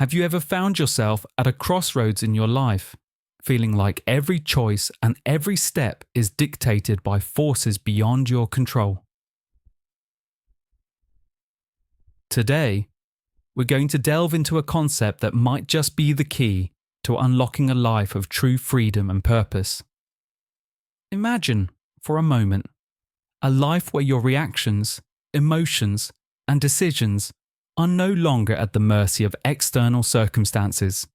Have you ever found yourself at a crossroads in your life, feeling like every choice and every step is dictated by forces beyond your control? Today, we're going to delve into a concept that might just be the key to unlocking a life of true freedom and purpose. Imagine, for a moment, a life where your reactions, emotions, and decisions are no longer at the mercy of external circumstances.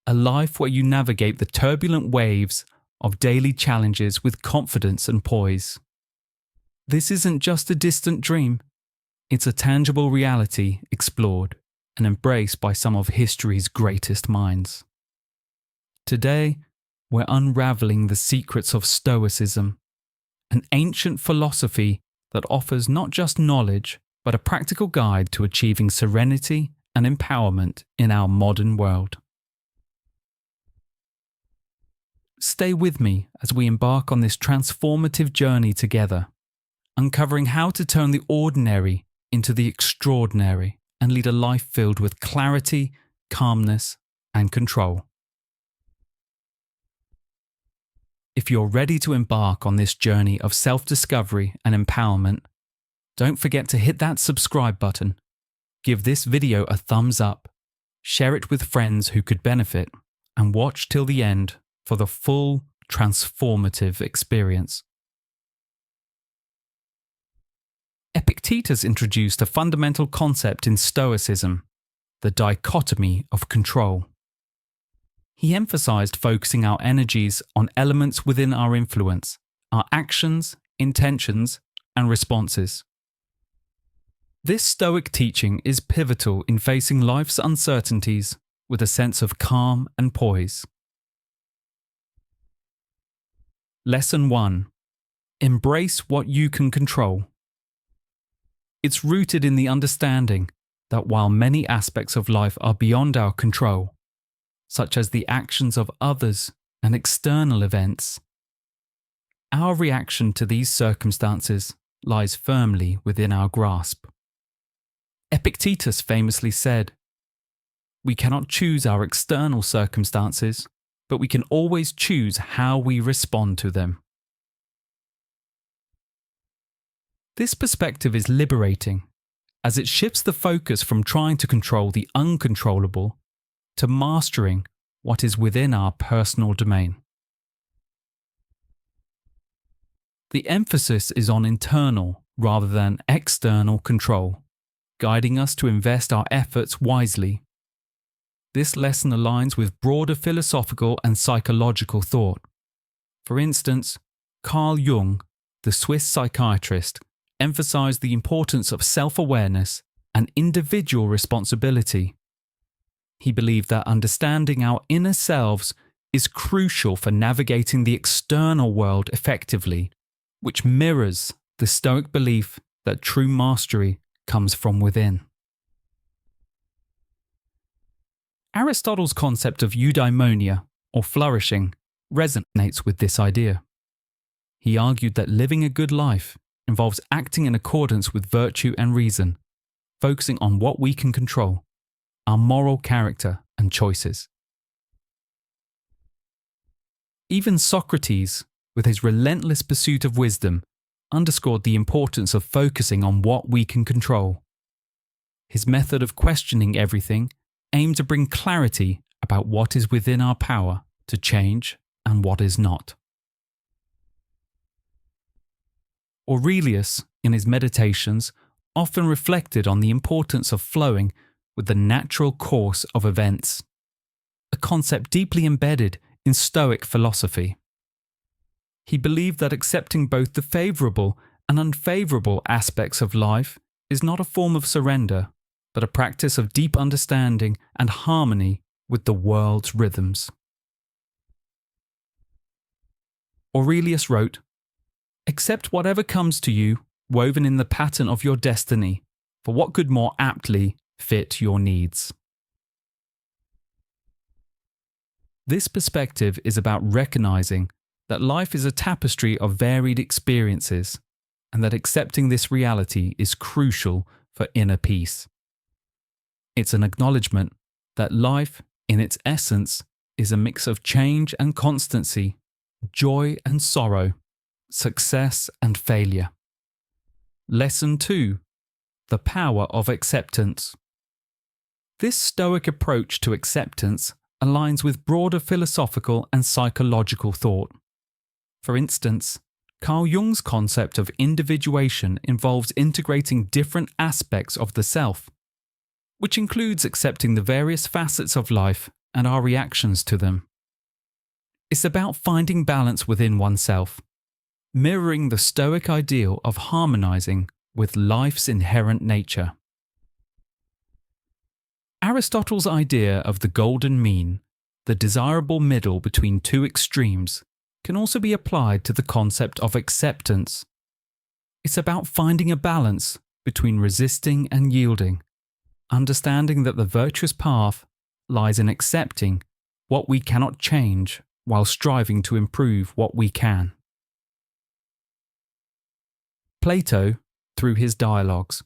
A life where you navigate the turbulent waves of daily challenges with confidence and poise. This isn't just a distant dream. It's a tangible reality explored and embraced by some of history's greatest minds. Today, we're unraveling the secrets of Stoicism, an ancient philosophy that offers not just knowledge, but a practical guide to achieving serenity and empowerment in our modern world. Stay with me as we embark on this transformative journey together, uncovering how to turn the ordinary into the extraordinary and lead a life filled with clarity, calmness, and control. If you're ready to embark on this journey of self-discovery and empowerment, don't forget to hit that subscribe button, give this video a thumbs up, share it with friends who could benefit, and watch till the end for the full transformative experience. Epictetus introduced a fundamental concept in Stoicism, the dichotomy of control. He emphasized focusing our energies on elements within our influence, our actions, intentions, and responses. This Stoic teaching is pivotal in facing life's uncertainties with a sense of calm and poise. Lesson 1. Embrace what you can control. It's rooted in the understanding that while many aspects of life are beyond our control, such as the actions of others and external events, our reaction to these circumstances lies firmly within our grasp. Epictetus famously said, "We cannot choose our external circumstances, but we can always choose how we respond to them." This perspective is liberating, as it shifts the focus from trying to control the uncontrollable to mastering what is within our personal domain. The emphasis is on internal rather than external control, guiding us to invest our efforts wisely. This lesson aligns with broader philosophical and psychological thought. For instance, Carl Jung, the Swiss psychiatrist, emphasized the importance of self-awareness and individual responsibility. He believed that understanding our inner selves is crucial for navigating the external world effectively, which mirrors the Stoic belief that true mastery comes from within. Aristotle's concept of eudaimonia, or flourishing, resonates with this idea. He argued that living a good life involves acting in accordance with virtue and reason, focusing on what we can control, our moral character and choices. Even Socrates, with his relentless pursuit of wisdom, underscored the importance of focusing on what we can control. His method of questioning everything aimed to bring clarity about what is within our power to change and what is not. Aurelius, in his meditations, often reflected on the importance of flowing with the natural course of events, a concept deeply embedded in Stoic philosophy. He believed that accepting both the favourable and unfavourable aspects of life is not a form of surrender, but a practice of deep understanding and harmony with the world's rhythms. Aurelius wrote, "Accept whatever comes to you, woven in the pattern of your destiny, for what could more aptly fit your needs?" This perspective is about recognizing that life is a tapestry of varied experiences, and that accepting this reality is crucial for inner peace. It's an acknowledgement that life, in its essence, is a mix of change and constancy, joy and sorrow, success and failure. Lesson 2. The power of acceptance. This Stoic approach to acceptance aligns with broader philosophical and psychological thought. For instance, Carl Jung's concept of individuation involves integrating different aspects of the self, which includes accepting the various facets of life and our reactions to them. It's about finding balance within oneself, mirroring the Stoic ideal of harmonizing with life's inherent nature. Aristotle's idea of the golden mean, the desirable middle between two extremes, can also be applied to the concept of acceptance. It's about finding a balance between resisting and yielding, understanding that the virtuous path lies in accepting what we cannot change while striving to improve what we can. Plato, through his dialogues,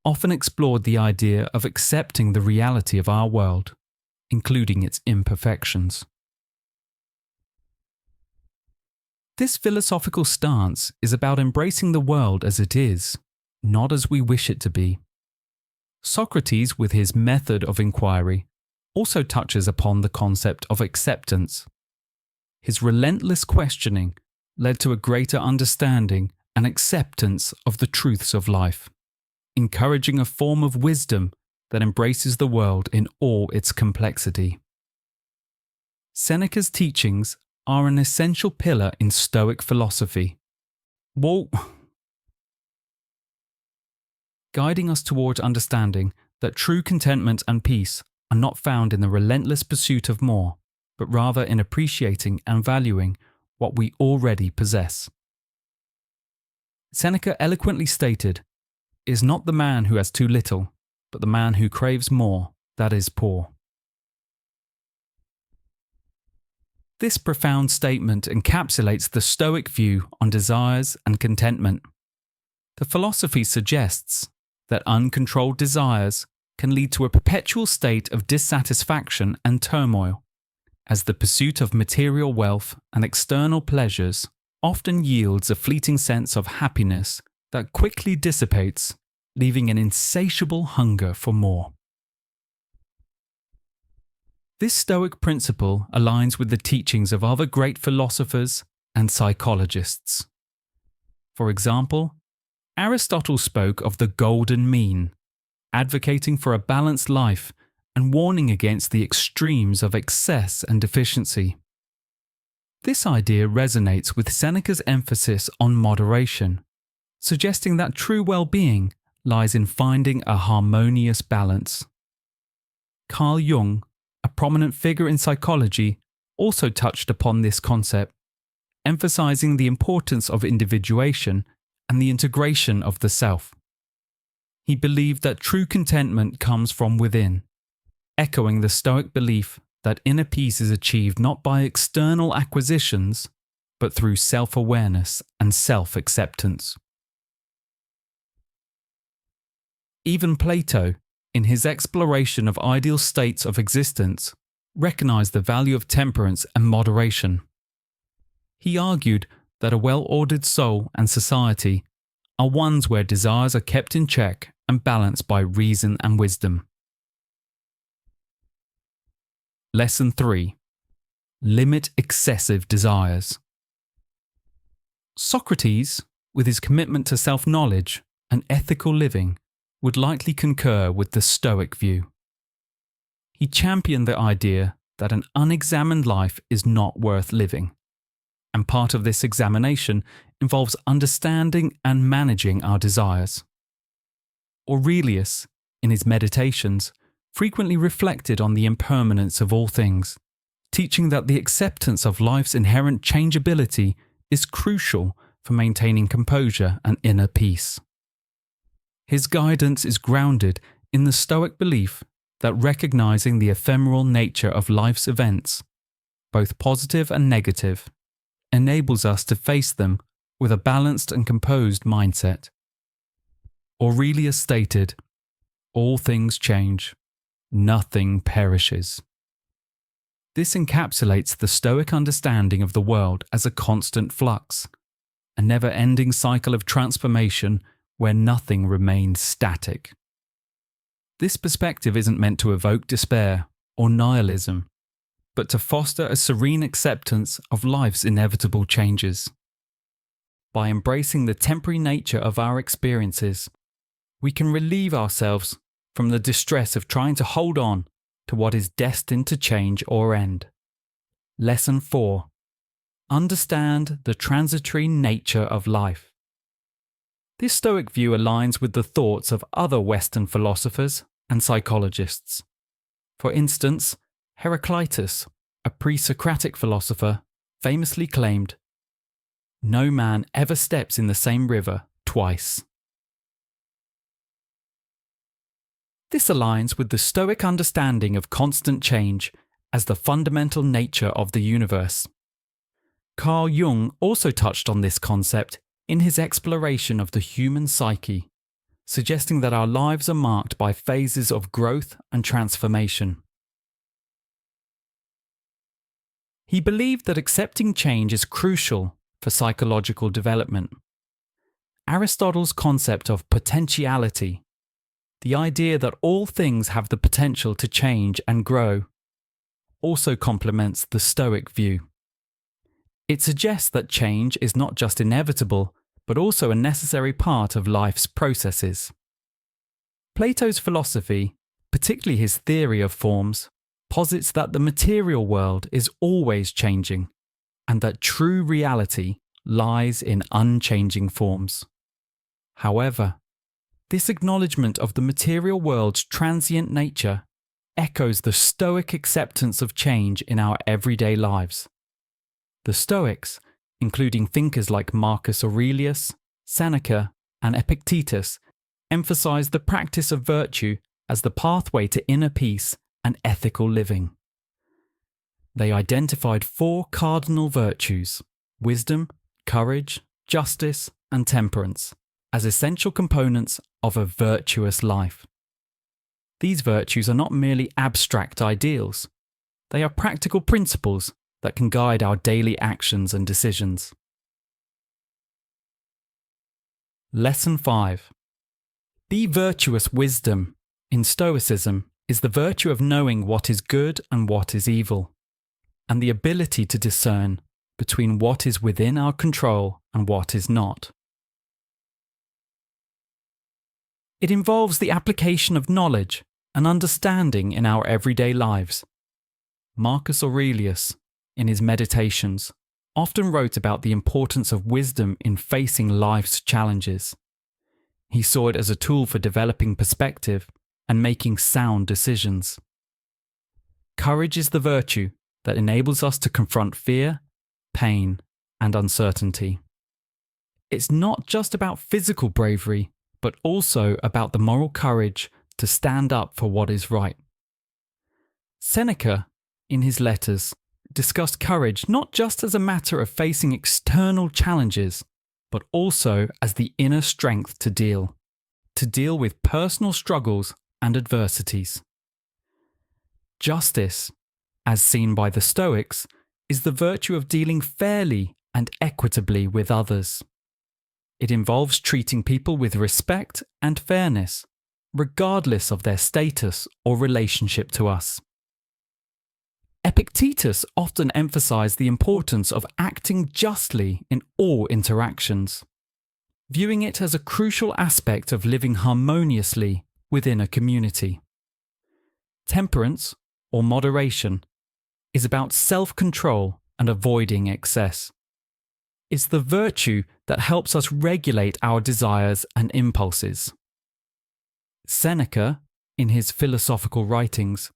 often explored the idea of accepting the reality of our world, including its imperfections. This philosophical stance is about embracing the world as it is, not as we wish it to be. Socrates, with his method of inquiry, also touches upon the concept of acceptance. His relentless questioning led to a greater understanding and acceptance of the truths of life, encouraging a form of wisdom that embraces the world in all its complexity. Seneca's teachings are an essential pillar in Stoic philosophy, guiding us towards understanding that true contentment and peace are not found in the relentless pursuit of more, but rather in appreciating and valuing what we already possess. Seneca eloquently stated, "It is not the man who has too little, but the man who craves more that is poor." This profound statement encapsulates the Stoic view on desires and contentment. The philosophy suggests that uncontrolled desires can lead to a perpetual state of dissatisfaction and turmoil, as the pursuit of material wealth and external pleasures often yields a fleeting sense of happiness that quickly dissipates, leaving an insatiable hunger for more. This Stoic principle aligns with the teachings of other great philosophers and psychologists. For example, Aristotle spoke of the golden mean, advocating for a balanced life and warning against the extremes of excess and deficiency. This idea resonates with Seneca's emphasis on moderation, suggesting that true well-being lies in finding a harmonious balance. Carl Jung, a prominent figure in psychology, also touched upon this concept, emphasizing the importance of individuation and the integration of the self. He believed that true contentment comes from within, echoing the Stoic belief that inner peace is achieved not by external acquisitions, but through self-awareness and self-acceptance. Even Plato, in his exploration of ideal states of existence, recognized the value of temperance and moderation. He argued that a well-ordered soul and society are ones where desires are kept in check and balanced by reason and wisdom. Lesson 3. Limit excessive desires. Socrates, with his commitment to self-knowledge and ethical living, would likely concur with the Stoic view. He championed the idea that an unexamined life is not worth living, and part of this examination involves understanding and managing our desires. Aurelius, in his Meditations, frequently reflected on the impermanence of all things, teaching that the acceptance of life's inherent changeability is crucial for maintaining composure and inner peace. His guidance is grounded in the Stoic belief that recognizing the ephemeral nature of life's events, both positive and negative, enables us to face them with a balanced and composed mindset. Aurelius stated, "All things change, nothing perishes. This encapsulates the Stoic understanding of the world as a constant flux, a never-ending cycle of transformation where nothing remains static. This perspective isn't meant to evoke despair or nihilism, but to foster a serene acceptance of life's inevitable changes. By embracing the temporary nature of our experiences, we can relieve ourselves from the distress of trying to hold on to what is destined to change or end. Lesson 4. Understand the transitory nature of life. This Stoic view aligns with the thoughts of other Western philosophers and psychologists. For instance, Heraclitus, a pre-Socratic philosopher, famously claimed, "No man ever steps in the same river twice." This aligns with the Stoic understanding of constant change as the fundamental nature of the universe. Carl Jung also touched on this concept in his exploration of the human psyche, suggesting that our lives are marked by phases of growth and transformation. He believed that accepting change is crucial for psychological development. Aristotle's concept of potentiality, the idea that all things have the potential to change and grow, also complements the Stoic view. It suggests that change is not just inevitable, but also a necessary part of life's processes. Plato's philosophy, particularly his theory of forms, posits that the material world is always changing, and that true reality lies in unchanging forms. However, this acknowledgement of the material world's transient nature echoes the Stoic acceptance of change in our everyday lives. The Stoics, including thinkers like Marcus Aurelius, Seneca, and Epictetus, emphasize the practice of virtue as the pathway to inner peace and ethical living. They identified 4 cardinal virtues: wisdom, courage, justice, and temperance, as essential components of a virtuous life. These virtues are not merely abstract ideals. They are practical principles that can guide our daily actions and decisions. Lesson 5. Be virtuous wisdom, in Stoicism, is the virtue of knowing what is good and what is evil, and the ability to discern between what is within our control and what is not. It involves the application of knowledge and understanding in our everyday lives. Marcus Aurelius, in his Meditations, often wrote about the importance of wisdom in facing life's challenges. He saw it as a tool for developing perspective and making sound decisions. Courage is the virtue that enables us to confront fear, pain, and uncertainty. It's not just about physical bravery, but also about the moral courage to stand up for what is right. Seneca, in his letters, discussed courage not just as a matter of facing external challenges, but also as the inner strength to deal with personal struggles and adversities. Justice, as seen by the Stoics, is the virtue of dealing fairly and equitably with others. It involves treating people with respect and fairness, regardless of their status or relationship to us. Epictetus often emphasized the importance of acting justly in all interactions, viewing it as a crucial aspect of living harmoniously within a community. Temperance, or moderation, is about self-control and avoiding excess. It's the virtue that helps us regulate our desires and impulses. Seneca, in his philosophical writings,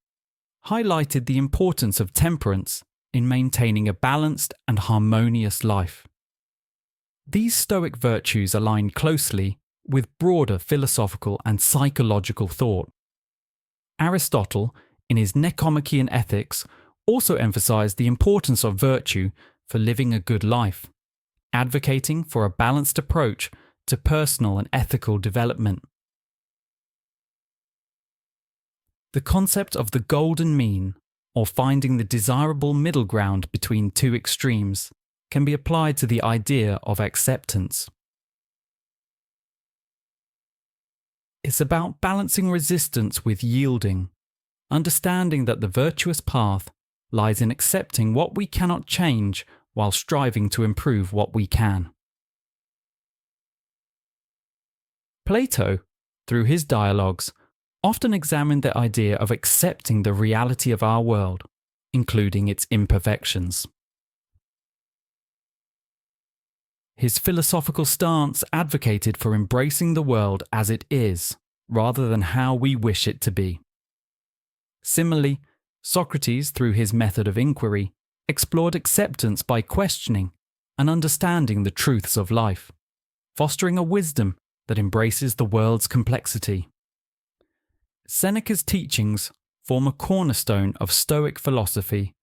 highlighted the importance of temperance in maintaining a balanced and harmonious life. These Stoic virtues align closely with broader philosophical and psychological thought. Aristotle, in his Nicomachean Ethics, also emphasized the importance of virtue for living a good life, advocating for a balanced approach to personal and ethical development. The concept of the golden mean, or finding the desirable middle ground between two extremes, can be applied to the idea of acceptance. It's about balancing resistance with yielding, understanding that the virtuous path lies in accepting what we cannot change while striving to improve what we can. Plato, through his dialogues, often examined the idea of accepting the reality of our world, including its imperfections. His philosophical stance advocated for embracing the world as it is, rather than how we wish it to be. Similarly, Socrates, through his method of inquiry, explored acceptance by questioning and understanding the truths of life, fostering a wisdom that embraces the world's complexity. Seneca's teachings form a cornerstone of Stoic philosophy,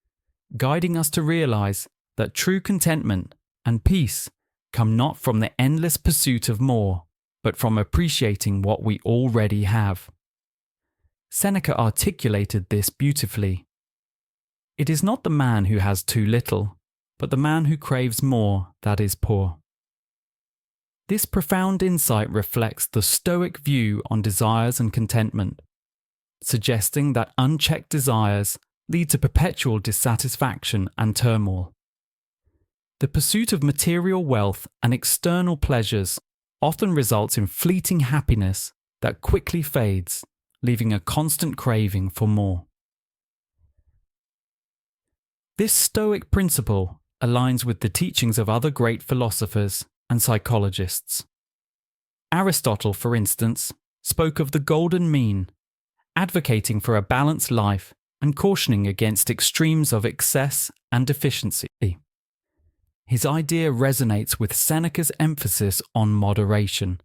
guiding us to realize that true contentment and peace come not from the endless pursuit of more, but from appreciating what we already have. Seneca articulated this beautifully. It is not the man who has too little, but the man who craves more that is poor. This profound insight reflects the Stoic view on desires and contentment, suggesting that unchecked desires lead to perpetual dissatisfaction and turmoil. The pursuit of material wealth and external pleasures often results in fleeting happiness that quickly fades, leaving a constant craving for more. This Stoic principle aligns with the teachings of other great philosophers and psychologists. Aristotle, for instance, spoke of the golden mean, advocating for a balanced life and cautioning against extremes of excess and deficiency. His idea resonates with Seneca's emphasis on moderation,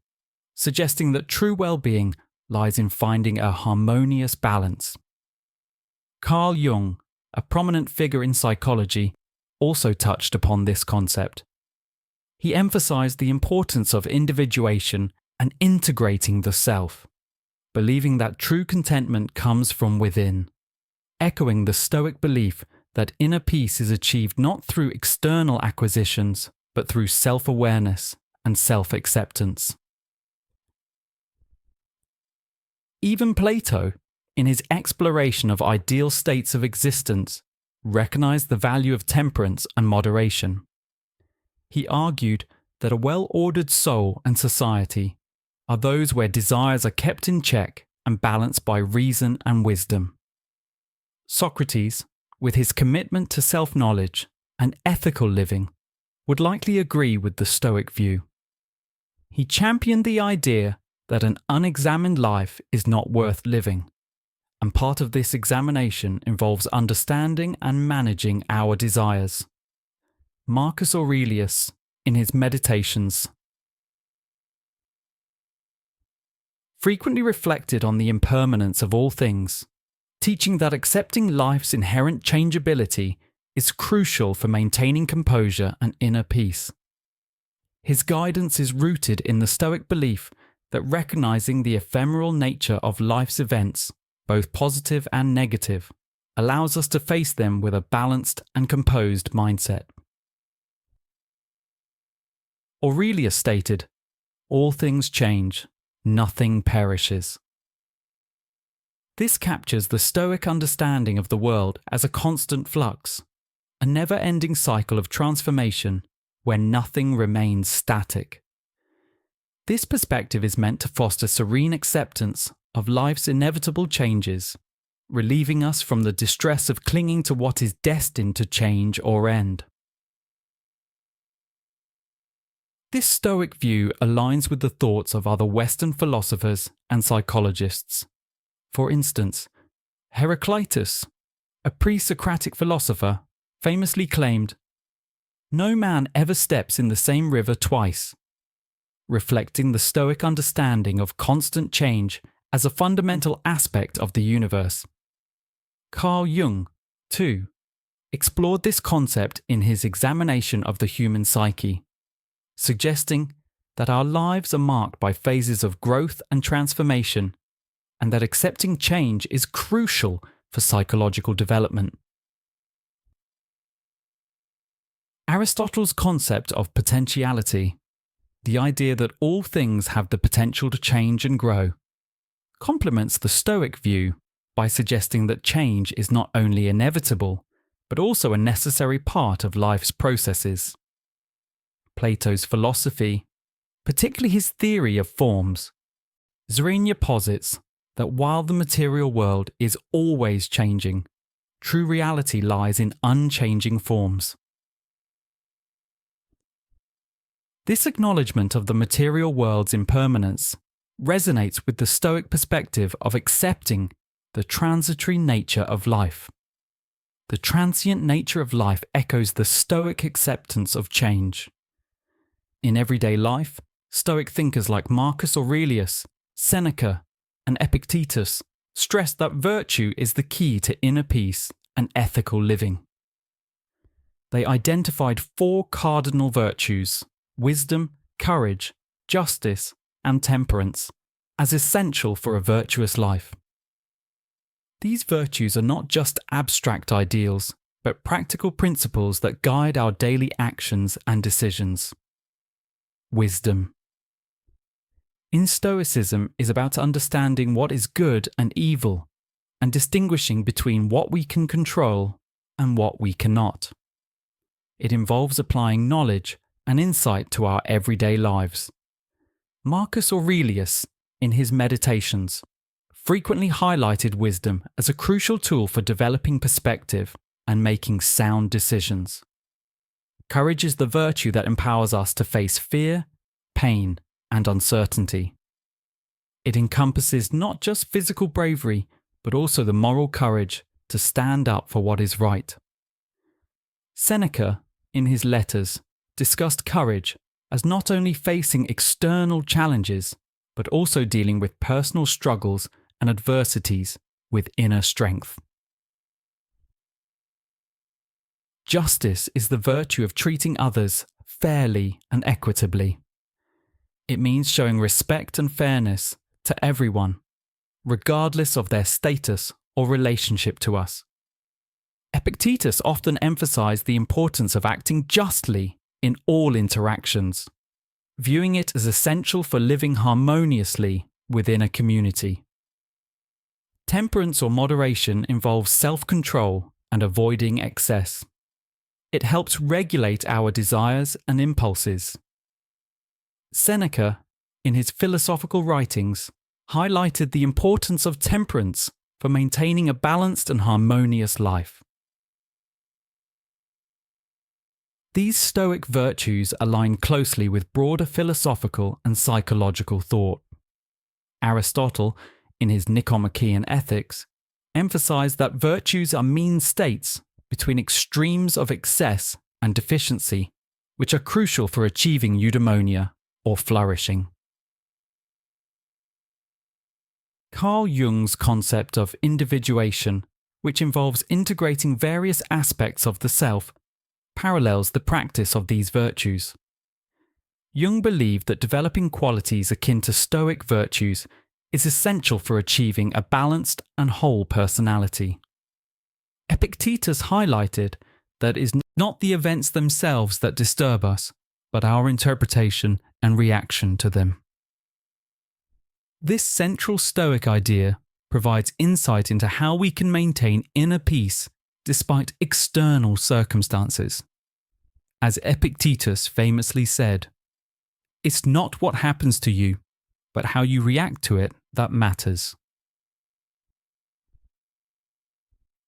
suggesting that true well-being lies in finding a harmonious balance. Carl Jung, a prominent figure in psychology, also touched upon this concept. He emphasized the importance of individuation and integrating the self, believing that true contentment comes from within, echoing the Stoic belief that inner peace is achieved not through external acquisitions, but through self-awareness and self-acceptance. Even Plato, in his exploration of ideal states of existence, recognized the value of temperance and moderation. He argued that a well-ordered soul and society are those where desires are kept in check and balanced by reason and wisdom. Socrates, with his commitment to self-knowledge and ethical living, would likely agree with the Stoic view. He championed the idea that an unexamined life is not worth living, and part of this examination involves understanding and managing our desires. Marcus Aurelius, in his Meditations, frequently reflected on the impermanence of all things, teaching that accepting life's inherent changeability is crucial for maintaining composure and inner peace. His guidance is rooted in the Stoic belief that recognizing the ephemeral nature of life's events, both positive and negative, allows us to face them with a balanced and composed mindset. Aurelius stated, "All things change, nothing perishes." This captures the Stoic understanding of the world as a constant flux, a never-ending cycle of transformation where nothing remains static. This perspective is meant to foster serene acceptance of life's inevitable changes, relieving us from the distress of clinging to what is destined to change or end. This Stoic view aligns with the thoughts of other Western philosophers and psychologists. For instance, Heraclitus, a pre-Socratic philosopher, famously claimed, "No man ever steps in the same river twice," reflecting the Stoic understanding of constant change as a fundamental aspect of the universe. Carl Jung, too, explored this concept in his examination of the human psyche, suggesting that our lives are marked by phases of growth and transformation, and that accepting change is crucial for psychological development. Aristotle's concept of potentiality, the idea that all things have the potential to change and grow, complements the Stoic view by suggesting that change is not only inevitable, but also a necessary part of life's processes. Plato's philosophy, particularly his theory of forms, Zrenia posits that while the material world is always changing, true reality lies in unchanging forms. This acknowledgement of the material world's impermanence resonates with the Stoic perspective of accepting the transitory nature of life. The transient nature of life echoes the Stoic acceptance of change. In everyday life, Stoic thinkers like Marcus Aurelius, Seneca, and Epictetus stressed that virtue is the key to inner peace and ethical living. They identified 4 cardinal virtues: wisdom, courage, justice, and temperance, as essential for a virtuous life. These virtues are not just abstract ideals, but practical principles that guide our daily actions and decisions. Wisdom. In Stoicism is about understanding what is good and evil, and distinguishing between what we can control and what we cannot. It involves applying knowledge and insight to our everyday lives. Marcus Aurelius, in his Meditations, frequently highlighted wisdom as a crucial tool for developing perspective and making sound decisions. Courage is the virtue that empowers us to face fear, pain, and uncertainty. It encompasses not just physical bravery, but also the moral courage to stand up for what is right. Seneca, in his letters, discussed courage as not only facing external challenges, but also dealing with personal struggles and adversities with inner strength. Justice is the virtue of treating others fairly and equitably. It means showing respect and fairness to everyone, regardless of their status or relationship to us. Epictetus often emphasized the importance of acting justly in all interactions, viewing it as essential for living harmoniously within a community. Temperance or moderation involves self-control and avoiding excess. It helps regulate our desires and impulses. Seneca, in his philosophical writings, highlighted the importance of temperance for maintaining a balanced and harmonious life. These Stoic virtues align closely with broader philosophical and psychological thought. Aristotle, in his Nicomachean Ethics, emphasized that virtues are mean states between extremes of excess and deficiency, which are crucial for achieving eudaimonia, or flourishing. Carl Jung's concept of individuation, which involves integrating various aspects of the self, parallels the practice of these virtues. Jung believed that developing qualities akin to Stoic virtues is essential for achieving a balanced and whole personality. Epictetus highlighted that it is not the events themselves that disturb us, but our interpretation and reaction to them. This central Stoic idea provides insight into how we can maintain inner peace despite external circumstances. As Epictetus famously said, "It's not what happens to you, but how you react to it that matters."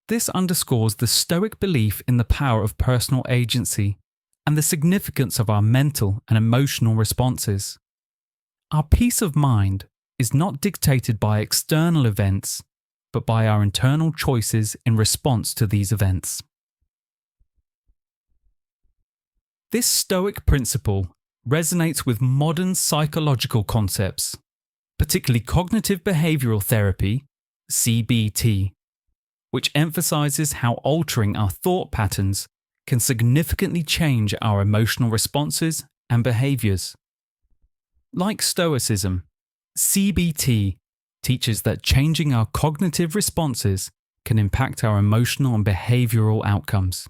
This underscores the Stoic belief in the power of personal agency and the significance of our mental and emotional responses. Our peace of mind is not dictated by external events, but by our internal choices in response to these events. This Stoic principle resonates with modern psychological concepts, particularly cognitive behavioral therapy, CBT, which emphasizes how altering our thought patterns can significantly change our emotional responses and behaviors. Like Stoicism, CBT teaches that changing our cognitive responses can impact our emotional and behavioral outcomes.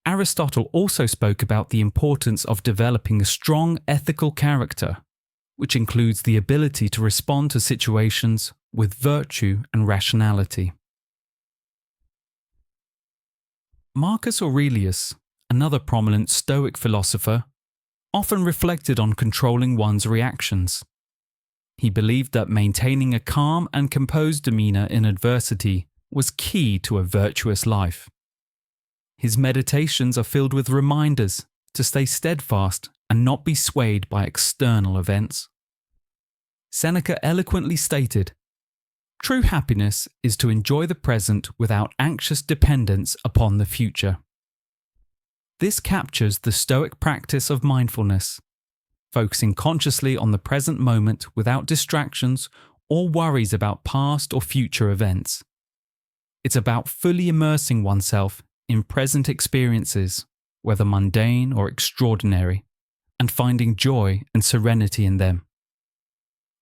Aristotle also spoke about the importance of developing a strong ethical character, which includes the ability to respond to situations with virtue and rationality. Marcus Aurelius, another prominent Stoic philosopher, often reflected on controlling one's reactions. He believed that maintaining a calm and composed demeanor in adversity was key to a virtuous life. His meditations are filled with reminders to stay steadfast and not be swayed by external events. Seneca eloquently stated, "True happiness is to enjoy the present without anxious dependence upon the future." This captures the Stoic practice of mindfulness, focusing consciously on the present moment without distractions or worries about past or future events. It's about fully immersing oneself in present experiences, whether mundane or extraordinary, and finding joy and serenity in them.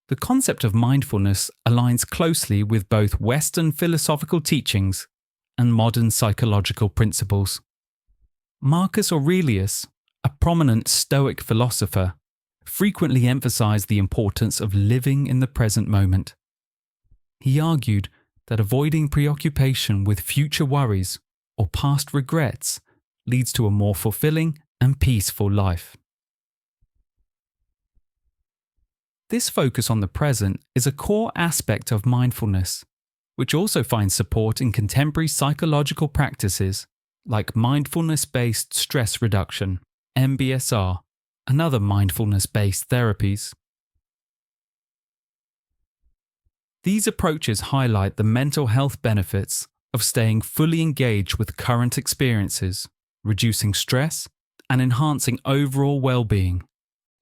The concept of mindfulness aligns closely with both Western philosophical teachings and modern psychological principles. Marcus Aurelius, a prominent Stoic philosopher, frequently emphasized the importance of living in the present moment. He argued that avoiding preoccupation with future worries or past regrets leads to a more fulfilling and peaceful life. This focus on the present is a core aspect of mindfulness, which also finds support in contemporary psychological practices like mindfulness-based stress reduction, MBSR, and other mindfulness-based therapies. These approaches highlight the mental health benefits of staying fully engaged with current experiences, reducing stress, and enhancing overall well-being.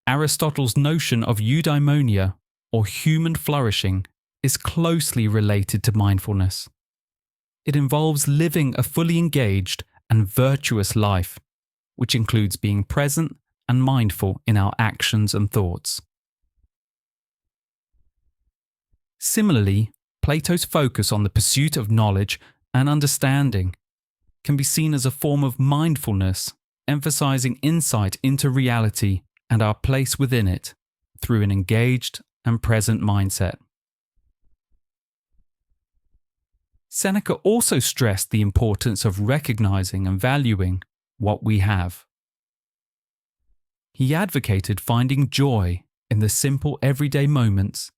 Aristotle's notion of eudaimonia, or human flourishing, is closely related to mindfulness. It involves living a fully engaged and virtuous life, which includes being present and mindful in our actions and thoughts. Similarly, Plato's focus on the pursuit of knowledge and understanding can be seen as a form of mindfulness, emphasizing insight into reality and our place within it through an engaged and present mindset. Seneca also stressed the importance of recognizing and valuing what we have. He advocated finding joy in the simple everyday moments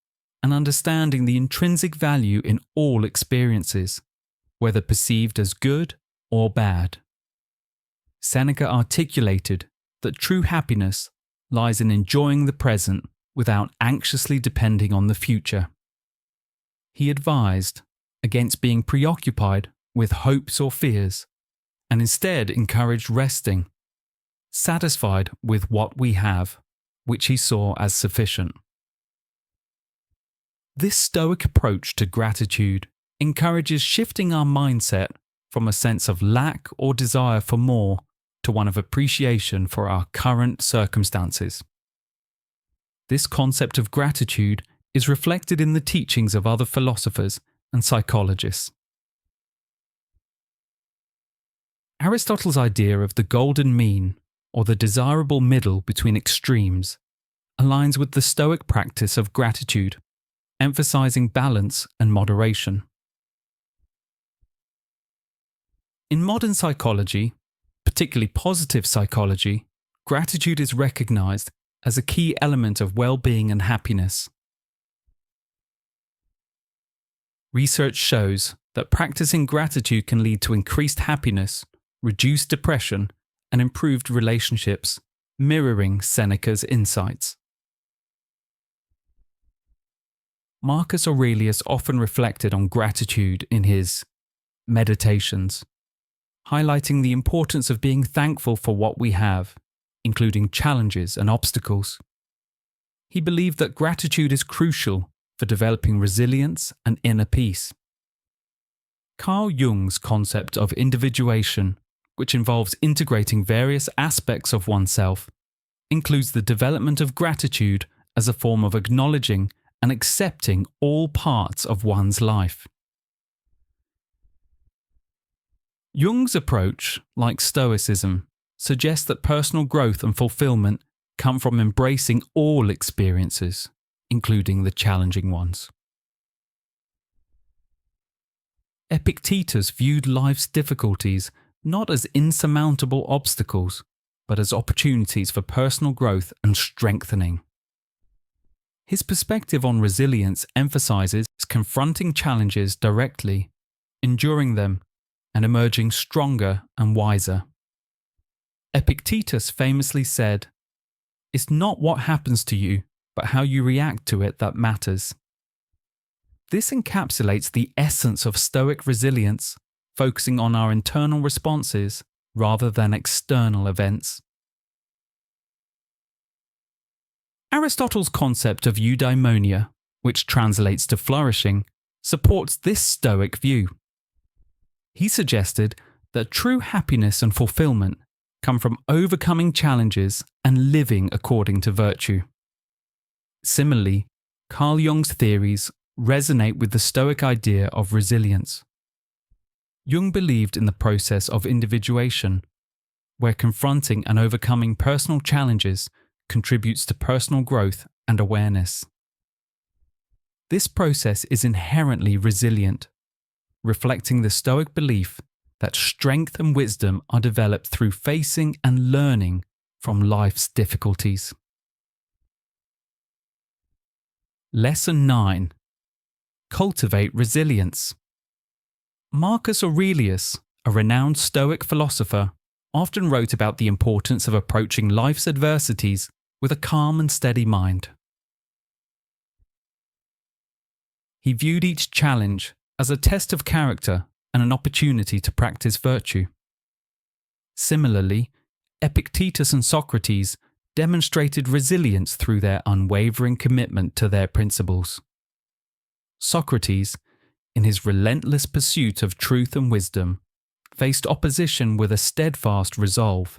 and understanding the intrinsic value in all experiences, whether perceived as good or bad. Seneca articulated that true happiness lies in enjoying the present without anxiously depending on the future. He advised against being preoccupied with hopes or fears, and instead encouraged resting, satisfied with what we have, which he saw as sufficient. This Stoic approach to gratitude encourages shifting our mindset from a sense of lack or desire for more to one of appreciation for our current circumstances. This concept of gratitude is reflected in the teachings of other philosophers and psychologists. Aristotle's idea of the golden mean, or the desirable middle between extremes, aligns with the Stoic practice of gratitude, emphasizing balance and moderation. In modern psychology, particularly positive psychology, gratitude is recognized as a key element of well-being and happiness. Research shows that practicing gratitude can lead to increased happiness, reduced depression, and improved relationships, mirroring Seneca's insights. Marcus Aurelius often reflected on gratitude in his Meditations, highlighting the importance of being thankful for what we have, including challenges and obstacles. He believed that gratitude is crucial for developing resilience and inner peace. Carl Jung's concept of individuation, which involves integrating various aspects of oneself, includes the development of gratitude as a form of acknowledging and accepting all parts of one's life. Jung's approach, like Stoicism, suggests that personal growth and fulfillment come from embracing all experiences, including the challenging ones. Epictetus viewed life's difficulties not as insurmountable obstacles, but as opportunities for personal growth and strengthening. His perspective on resilience emphasizes confronting challenges directly, enduring them, and emerging stronger and wiser. Epictetus famously said, "It's not what happens to you, but how you react to it that matters." This encapsulates the essence of Stoic resilience, focusing on our internal responses rather than external events. Aristotle's concept of eudaimonia, which translates to flourishing, supports this Stoic view. He suggested that true happiness and fulfillment come from overcoming challenges and living according to virtue. Similarly, Carl Jung's theories resonate with the Stoic idea of resilience. Jung believed in the process of individuation, where confronting and overcoming personal challenges contributes to personal growth and awareness. This process is inherently resilient, reflecting the Stoic belief that strength and wisdom are developed through facing and learning from life's difficulties. Lesson 9. Cultivate resilience. Marcus Aurelius, a renowned Stoic philosopher, often wrote about the importance of approaching life's adversities with a calm and steady mind. He viewed each challenge as a test of character and an opportunity to practice virtue. Similarly, Epictetus and Socrates demonstrated resilience through their unwavering commitment to their principles. Socrates, in his relentless pursuit of truth and wisdom, faced opposition with a steadfast resolve,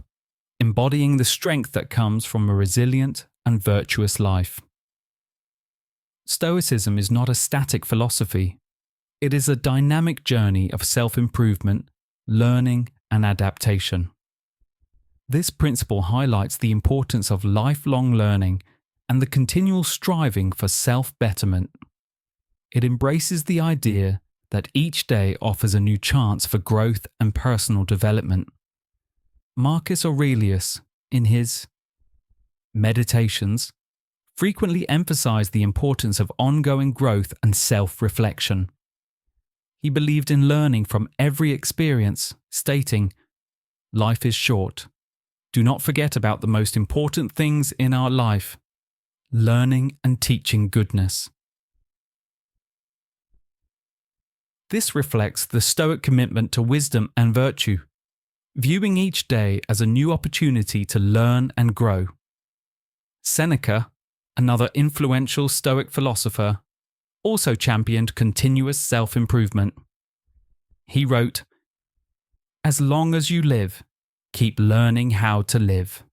embodying the strength that comes from a resilient and virtuous life. Stoicism is not a static philosophy. It is a dynamic journey of self-improvement, learning, and adaptation. This principle highlights the importance of lifelong learning and the continual striving for self-betterment. It embraces the idea that each day offers a new chance for growth and personal development. Marcus Aurelius, in his Meditations, frequently emphasized the importance of ongoing growth and self-reflection. He believed in learning from every experience, stating, "Life is short. Do not forget about the most important things in our life, learning and teaching goodness." This reflects the Stoic commitment to wisdom and virtue, viewing each day as a new opportunity to learn and grow. Seneca, another influential Stoic philosopher, also championed continuous self-improvement. He wrote, "As long as you live, keep learning how to live."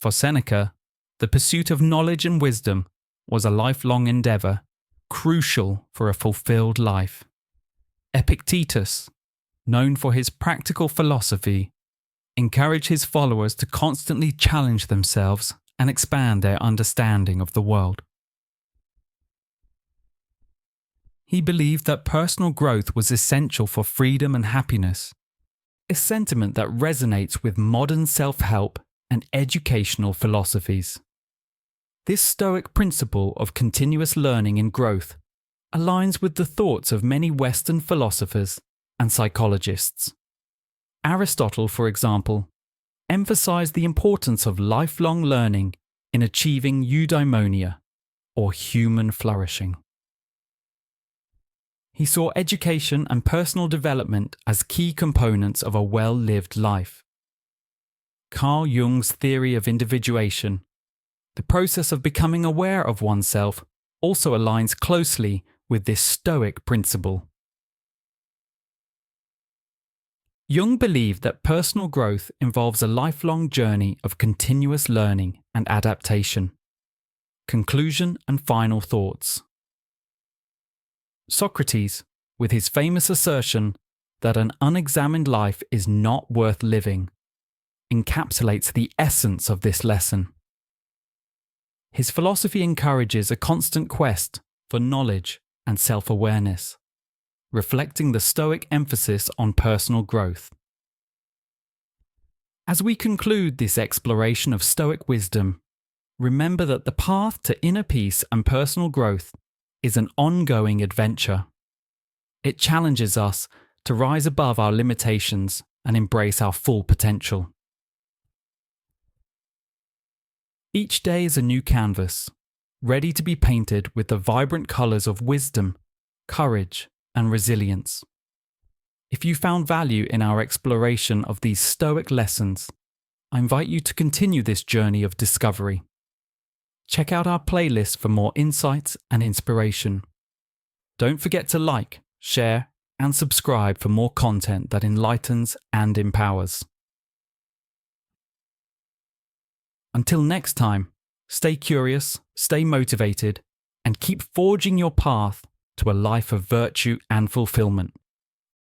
For Seneca, the pursuit of knowledge and wisdom was a lifelong endeavor, crucial for a fulfilled life. Epictetus, known for his practical philosophy, encouraged his followers to constantly challenge themselves and expand their understanding of the world. He believed that personal growth was essential for freedom and happiness, a sentiment that resonates with modern self-help and educational philosophies. This Stoic principle of continuous learning and growth aligns with the thoughts of many Western philosophers and psychologists. Aristotle, for example, emphasized the importance of lifelong learning in achieving eudaimonia, or human flourishing. He saw education and personal development as key components of a well-lived life. Carl Jung's theory of individuation, the process of becoming aware of oneself, also aligns closely with this Stoic principle. Jung believed that personal growth involves a lifelong journey of continuous learning and adaptation. Conclusion and final thoughts. Socrates, with his famous assertion that an unexamined life is not worth living, encapsulates the essence of this lesson. His philosophy encourages a constant quest for knowledge and self-awareness, reflecting the Stoic emphasis on personal growth. As we conclude this exploration of Stoic wisdom, remember that the path to inner peace and personal growth is an ongoing adventure. It challenges us to rise above our limitations and embrace our full potential. Each day is a new canvas, ready to be painted with the vibrant colours of wisdom, courage, and resilience. If you found value in our exploration of these Stoic lessons, I invite you to continue this journey of discovery. Check out our playlist for more insights and inspiration. Don't forget to like, share, and subscribe for more content that enlightens and empowers. Until next time, stay curious, stay motivated, and keep forging your path to a life of virtue and fulfillment.